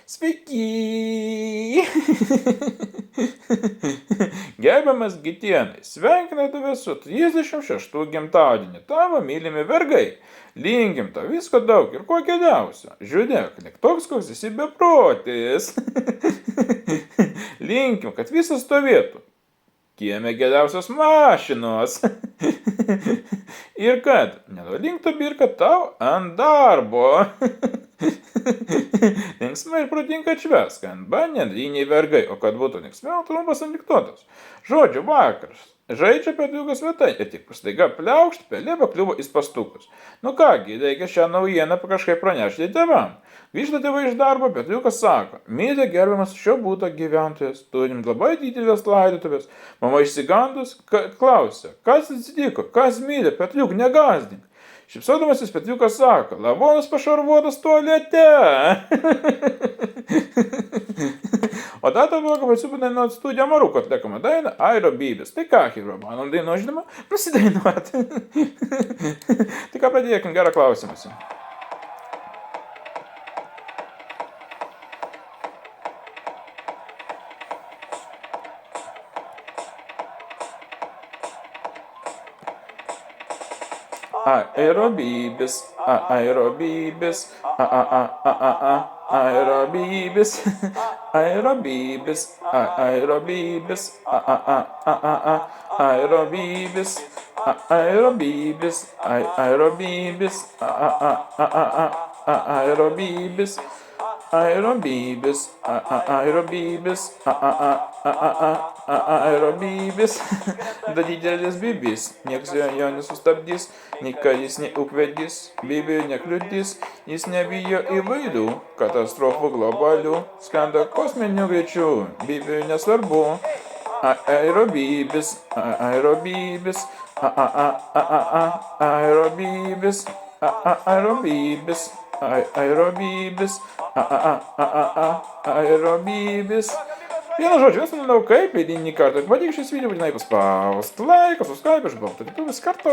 Sveiki! Gerbiamas Gitienai, sveikinu tave su 36 gimtadienį, tavo mylimi vergai. Linkim tau visko daug ir kuo geriausio. Žiūrėk, lik toks, koks esi beprotis. Linkim, kad visas stovėtų. Kieme geriausios mašinos. Ir kad nenolinktų birka tau ant darbo. Linksmai ir protingai atšvęsk, ant nedriniai vergai, o kad būtų linksmiau, trumpas anekdotas. Žodžiu, vakaras. Žaidžia Petliukas svetainė ir tik staiga pliaukšt, pelė pakliuvo į spąstukus. Nu kągi, reikia šią naujieną kažkaip pranešti tėvam. Grįžta tėvai iš darbo, Petliukas sako, mylė gerbiamas šio būto gyventojas, turim labai didelės laidotuvės. Mama išsigandus klausia, kas atsitiko, kas mylė, Petliuk, negazdink. Šipsodamasis Petliukas sako, lavonas pašarvuotas tualete. O tą blogą pasipūdai nuo studiją Maruko atliekama daina Aerobybės. Tai ką, Hiro, manom daino žinoma, nusidainuoti. Tai ką pradėkim, gerą klausimąsi. Aerobybės, aerobybės, aerobybės, aerobybės, aerobybės, aerobybės, aerobybės, aerobybės, aerobybės, aerobybės, aerobybės, aerobybės, da didelis bibis, nieks jo nesustabdys, nei karys, nei ūkvedys, bibiui nekliudys, jis nebijo įvairių katastrofų globalių, skrenda kosminiu greičiu, bibiui nesvarbu, aerobybės, aerobybės, aerobybės, aerobybės, aerobybės, aerobybės. Vienu žodžiu, aš manau, kaip eilinį kartą. Patik šis video, būtinai paspaust laiką, subscribe, išbaltą, vis kartu.